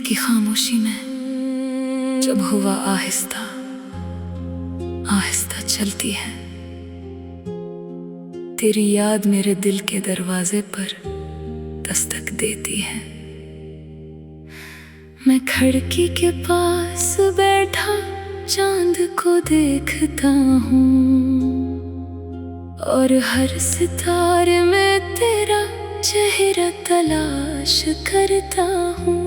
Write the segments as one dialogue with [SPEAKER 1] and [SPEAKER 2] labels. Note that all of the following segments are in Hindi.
[SPEAKER 1] की खामोशी में जब हवा आहिस्ता आहिस्ता चलती है, तेरी याद मेरे दिल के दरवाजे पर दस्तक देती है। मैं खिड़की के पास बैठा चांद को देखता हूँ और हर सितारे में तेरा चेहरा तलाश करता हूँ।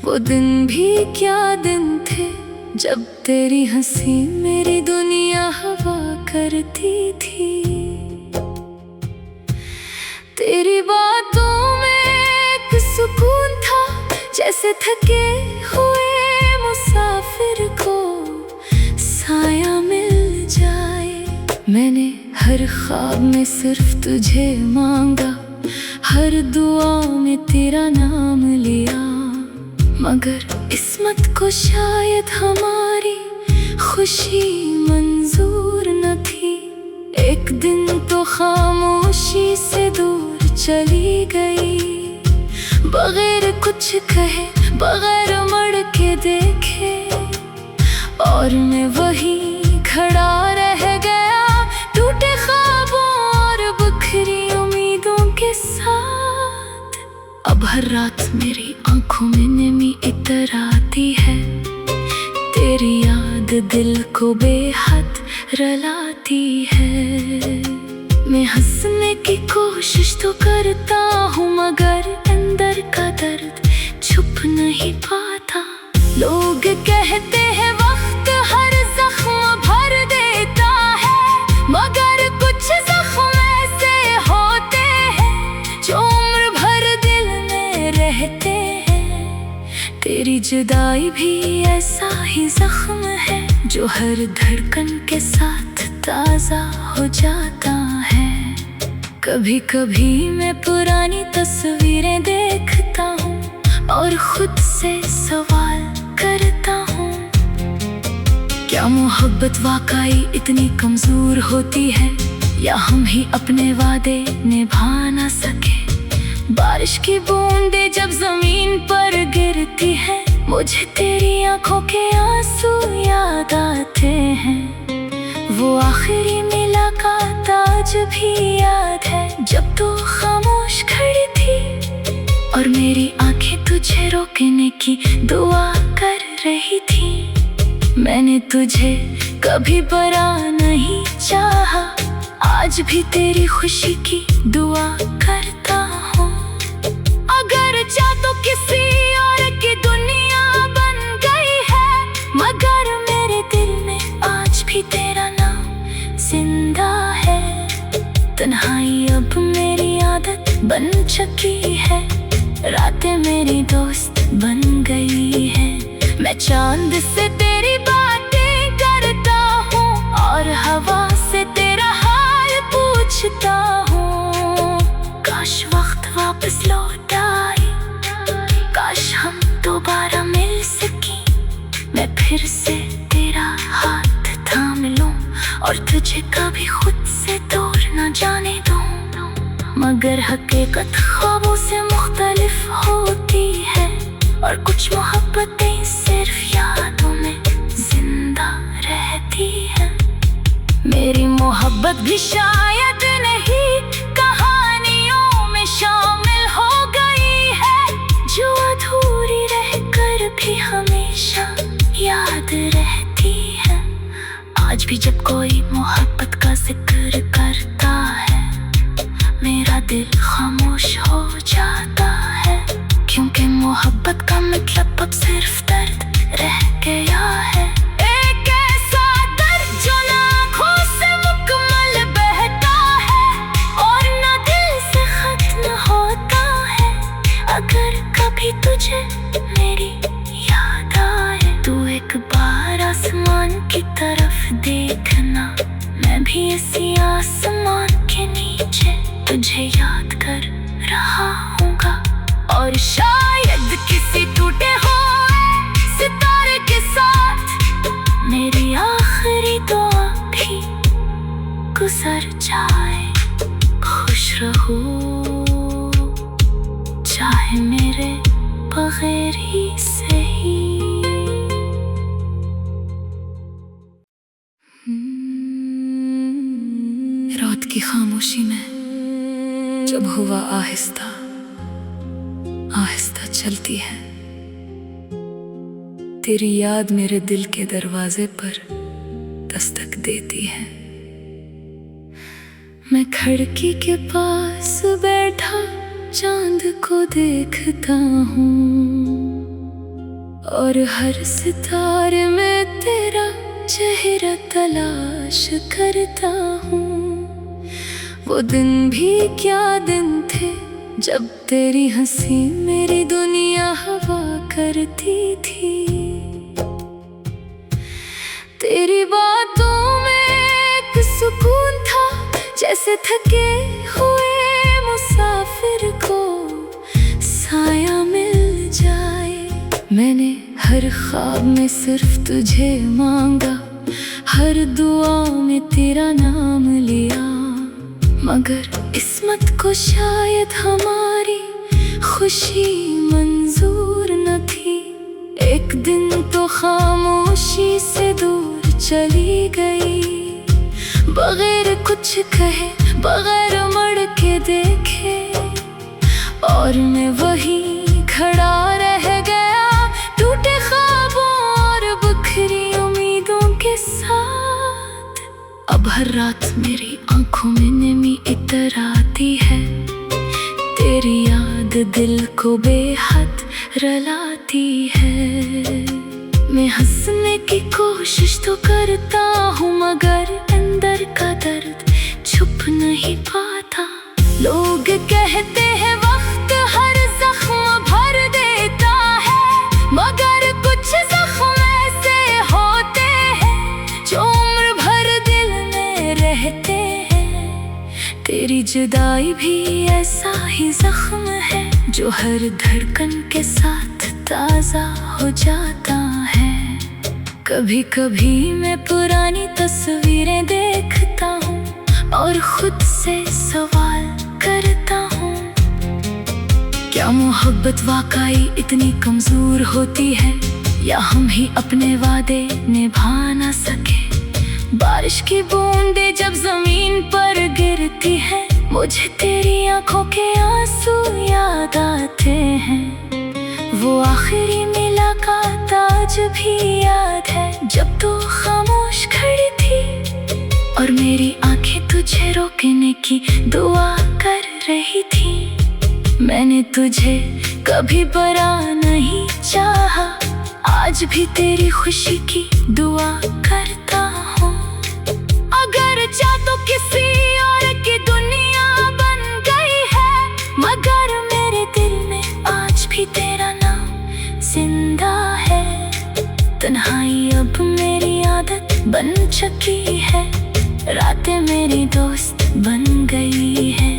[SPEAKER 1] वो दिन भी क्या दिन थे जब तेरी हंसी मेरी दुनिया हवा करती थी। तेरी बातों में एक सुकून था, जैसे थके हुए मुसाफिर को साया मिल जाए। मैंने हर ख्वाब में सिर्फ तुझे मांगा, हर दुआ में तेरा नाम लिया, मगर किस्मत को शायद हमारी खुशी मंजूर न थी। एक दिन तो खामोशी से दूर चली गई, बगैर कुछ कहे, बगैर मुड़ के देखे, और मैं वहीं खड़ा रह गया, टूटे ख्वाबों और बिखरी उम्मीदों के साथ। अब हर रात मेरी आंखों में नमी इतर आती है, तेरी याद दिल को बेहद रुलाती है। मैं हंसने की कोशिश तो करता हूँ, मगर अंदर का दर्द छुप नहीं पाता। लोग कहते हैं वक्त हर जख्म भर देता है, मगर कुछ जख्म ऐसे होते हैं जो उम्र भर दिल में रहते हैं। तेरी जुदाई भी ऐसा ही जख्म है जो हर धड़कन के साथ ताजा हो जाता है। कभी कभी मैं पुरानी तस्वीरें देखता हूँ और खुद से सवाल करता हूँ, क्या मोहब्बत वाकई इतनी कमजोर होती है, या हम ही अपने वादे निभा ना सके। बारिश की बूंदें जब जमीन पर गिरती है, मुझे तेरी आंखों के आंसू याद आते हैं। वो आखिरी मुलाकात आज भी याद है, जब तू खामोश खड़ी थी और मेरी आंखें तुझे रोकने की दुआ कर रही थी। मैंने तुझे कभी बुरा नहीं चाहा, आज भी तेरी खुशी की दुआ करता हूँ। अगर चाह तो किसी और की दुनिया बन गई है, मगर मेरे दिल में आज भी तेरा नाम जिंदा है। तन्हाई अब मेरी आदत बन चुकी है, रातें मेरी दोस्त बन गई है। मैं चांद से तेरी बातें करता हूँ और हवा से तेरा हाल पूछता हूँ। काश वक्त वापस लौट आए, काश हम दोबारा मिल सके। मैं फिर से तेरा हाथ थाम लूं और तुझे कभी खुद से दूर न जाने दूं। मगर हकीकत ख्वाबों से मुख्तलिफ होती है, और कुछ मोहब्बतें सिर्फ यादों में जिंदा रहती है। मेरी मोहब्बत भी शायद नहीं कहानियों में शामिल हो गई है, जो अधूरी रहकर भी हमेशा याद रहती है। आज भी जब कोई मोहब्बत का जिक्र करता है, मेरा दिल खामोश हो जाता है, क्योंकि मोहब्बत का मतलब अब सिर्फ दर्द रह गया है। एक ऐसा दर्द जो ना आँखों से मुकम्मल बहता है और ना दिल से खत्म होता है। अगर कभी तुझे मेरी याद आए, तू एक बार आसमान की तरफ देखना, मैं भी इसी आसमान के नीचे तुझे याद कर रहा हूँगा। और शायद किसी टूटे हुए सितारे के साथ मेरी आखिरी दुआ भी गुजर जाए। खुश रहो चाहे मेरे बगैर ही सही। रात की खामोशी में जब हवा आहिस्ता आहिस्ता चलती है, तेरी याद मेरे दिल के दरवाजे पर दस्तक देती है। मैं खिड़की के पास बैठा चांद को देखता हूँ और हर सितारे में तेरा चेहरा तलाश करता हूँ। वो दिन भी क्या दिन थे जब तेरी हंसी मेरी दुनिया हवा करती थी। तेरी बातों में एक सुकून था, जैसे थके हुए मुसाफिर को साया मिल जाए। मैंने हर ख्वाब में सिर्फ तुझे मांगा, हर दुआ में तेरा नाम लिया, मगर किस्मत को शायद हमारी खुशी मंजूर न थी। एक दिन तो खामोशी से दूर चली गई, बगैर कुछ कहे, बगैर मुड़ के देखे, और मैं वहीं खड़ा रह गया टूटे ख्वाबों और बिखरी उम्मीदों के साथ। अब हर रात मेरी आंखों में नमी इतर आती है, तेरी याद दिल को बेहद रुलाती है। मैं हंसने की कोशिश तो करता हूँ, मगर अंदर का दर्द छुप नहीं पाता। लोग कहते हैं वक्त हर जख्म भर देता है, मगर कुछ जख्म ऐसे होते हैं जो उम्र भर दिल में रहते हैं। तेरी जुदाई भी ऐसा ही जख्म है जो हर धड़कन के साथ ताजा हो जाता है। कभी कभी मैं पुरानी तस्वीरें देखता हूँ और खुद से सवाल करता हूँ, क्या मोहब्बत वाकई इतनी कमजोर होती है, या हम ही अपने वादे निभा ना सके। बारिश की बूंदें जब जमीन पर गिरती है, मुझे तेरी आंखों के आंसू याद आते हैं। वो आखिरी मुलाकात आज भी याद है, जब तू खामोश खड़ी थी और मेरी आंखें तुझे रोकने की दुआ कर रही थी। मैंने तुझे कभी बुरा नहीं चाहा, आज भी तेरी खुशी की दुआ करता हूँ। अगर चाह तो किसी और की दुनिया बन गई है, मगर मेरे दिल में आज भी तेरा नाम जिंदा है। तन्हाई अब मेरी आदत बन चुकी है, रातें मेरी दोस्त बन गई है।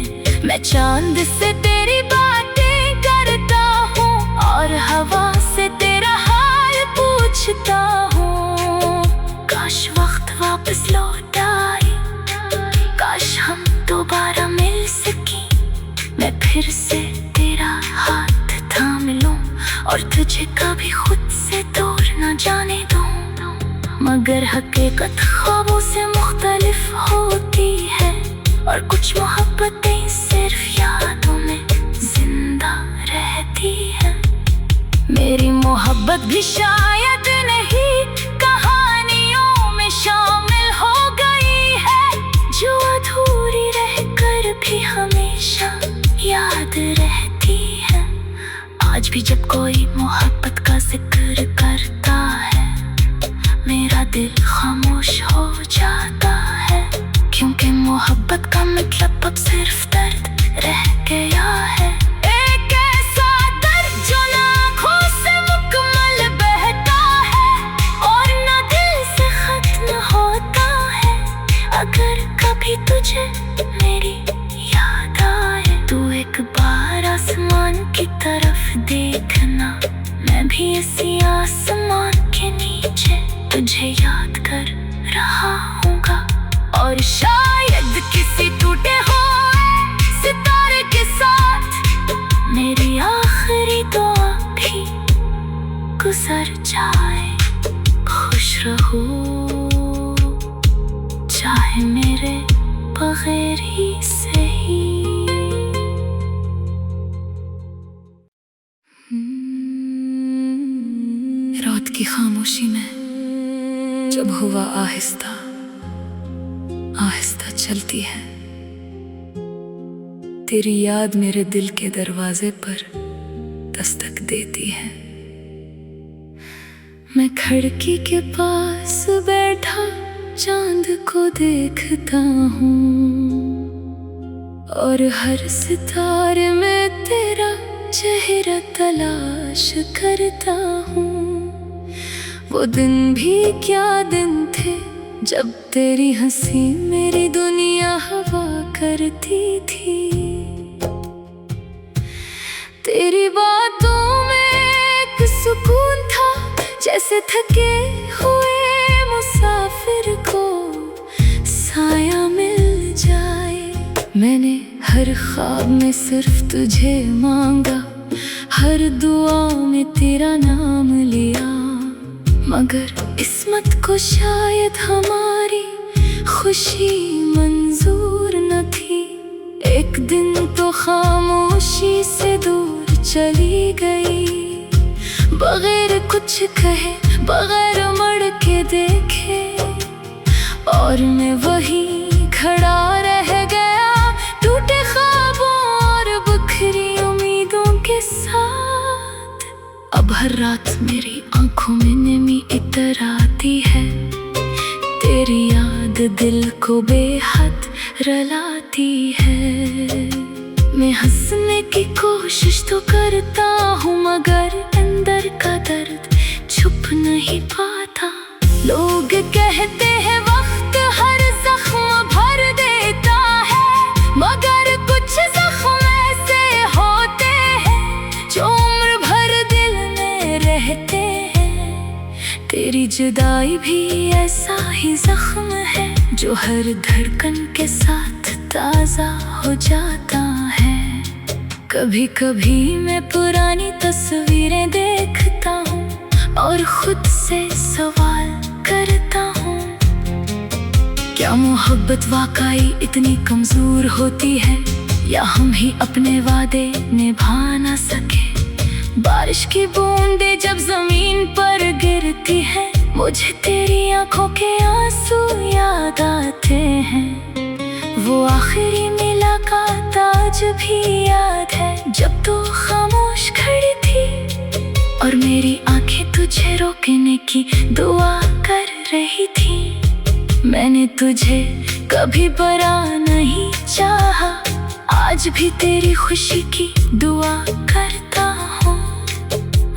[SPEAKER 1] मैं चांद से तेरी बातें करता हूँ और हवा से तेरा हाल पूछता हूँ। काश वक्त वापस लौट आए, काश हम दोबारा मिल सके। मैं फिर से तेरा हाथ थाम लूं और तुझे कभी खुद से दूर न जाने दूं। मगर हकीकत ख्वाबों से मुख्तलिफ होती है, और कुछ मोहब्बतें सिर्फ यादों में जिंदा रहती है। मेरी मोहब्बत भी शायद नहीं कहानियों में शामिल हो गई है, जो अधूरी रहकर भी हमेशा याद रहती है। आज भी जब कोई मोहब्बत का जिक्र करता है, मेरा दिल खामोश हो जाता है, क्योंकि मोहब्बत का मतलब अब सिर्फ दर्द रह गया है। एक ऐसा दर्द जो ना आँखों से मुकम्मल बहता है और ना दिल से खत्म होता है। अगर कभी तुझे मेरी याद आए, तू एक बार आसमान की तरफ देखना, मैं भी इसी आसमान के नीचे तुझे याद कर रहा हूँगा। और शायद किसी टूटे हुए सितारे के साथ मेरी आखिरी दुआ भी गुजर जाए। खुश रहो चाहे मेरे बगैर ही सही। रात की खामोशी में जब हवा आहिस्ता आहिस्ता चलती है, तेरी याद मेरे दिल के दरवाजे पर दस्तक देती है। मैं खिड़की के पास बैठा चांद को देखता हूँ और हर सितारे में तेरा चेहरा तलाश करता हूँ। वो दिन भी क्या दिन थे जब तेरी हंसी मेरी दुनिया हवा करती थी। तेरी बातों में एक सुकून था, जैसे थके हुए मुसाफिर को साया मिल जाए। मैंने हर ख्वाब में सिर्फ तुझे मांगा, हर दुआ में तेरा नाम लिया, मगर किस्मत को शायद हमारी खुशी मंजूर न थी। एक दिन तो खामोशी से दूर चली गई, बगैर कुछ कहे, बगैर मुड़ के देखे, और मैं वहीं खड़ा रह गया टूटे ख्वाबों और बिखरी उम्मीदों के साथ। अब हर रात मेरी आंखों में नमी इतर आती है, तेरी याद दिल को बेहद रुलाती है। मैं हंसने की कोशिश तो करता हूँ, मगर अंदर का दर्द छुप नहीं पाता। लोग कहते हैं वक्त हर जख्म भर देता है, मगर कुछ जख्म ऐसे होते हैं जो उम्र भर दिल में रहते हैं। तेरी जुदाई भी ऐसा ही जख्म है जो हर धड़कन के साथ ताजा हो जाता है। कभी कभी मैं पुरानी तस्वीरें देखता हूँ और खुद से सवाल करता हूँ, क्या मोहब्बत वाकई इतनी कमजोर होती है, या हम ही अपने वादे निभा ना सके। बारिश की बूंदें जब जमीन पर गिरती है, मुझे तेरी आंखों के आंसू याद आते हैं। वो आखिरी मुलाकात आज भी याद है, जब तू खामोश खड़ी थी और मेरी आंखें तुझे रोकने की दुआ कर रही थी। मैंने तुझे कभी बुरा नहीं चाहा, आज भी तेरी खुशी की दुआ करता हूँ।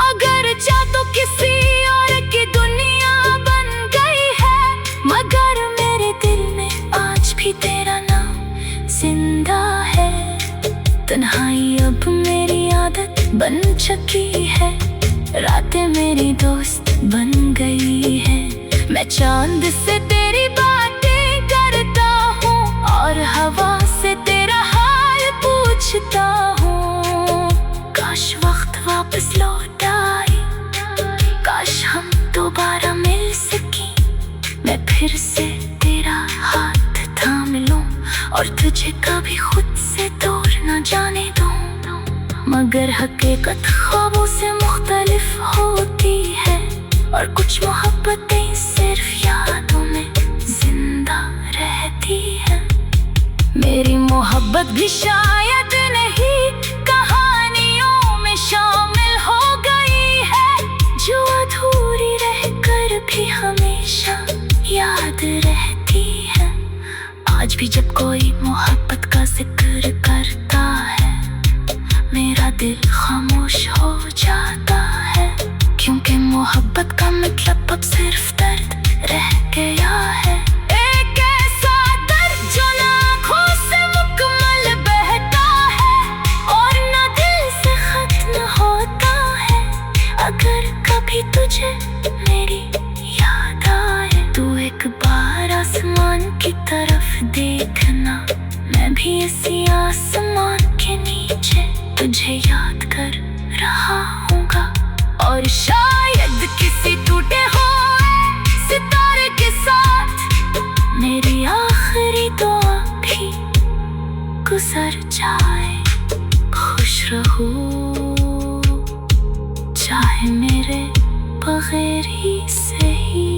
[SPEAKER 1] अगर चाह तो किसी और की दुनिया बन गई है, मगर मेरे दिल में आज भी तेरा नाम जिंदा है। तन्हाई अब मेरी आदत बन चुकी है, रातें मेरी दोस्त बन गई है। मैं चांद से तेरी बातें करता हूँ और हवा से तेरा हाल पूछता हूँ। काश वक्त वापस लौट आए, काश हम दोबारा मिल सके। मैं फिर से तेरा हाथ थाम लूं और तुझे कभी खुद से दूर न जाने दूं। मगर हकीकत ख्वाबों से मुख्तलिफ होती है, और कुछ मोहब्बतें सिर्फ यादों में जिंदा रहती है। मेरी मोहब्बत भी शायद नहीं कहानियों में शामिल हो गई है, जो अधूरी रहकर भी हमेशा याद रहती है। आज भी जब कोई मोहब्बत का जिक्र करता है, मेरा दिल खामोश हो जाता है, क्योंकि मोहब्बत का मतलब अब सिर्फ दर्द रह गया है। एक ऐसा दर्द जो ना आँखों से मुकम्मल बहता है और ना दिल से खत्म होता है। अगर कभी तुझे मेरी याद आए, तू एक बार आसमान की तरफ देखना, मैं भी इसी आसमान के नीचे तुझे याद कर रहा हूँगा। और शायद किसी टूटे हुए सितारे के साथ मेरी आखिरी दुआ भी गुजर जाए। खुश रहो चाहे मेरे बगैर ही सही।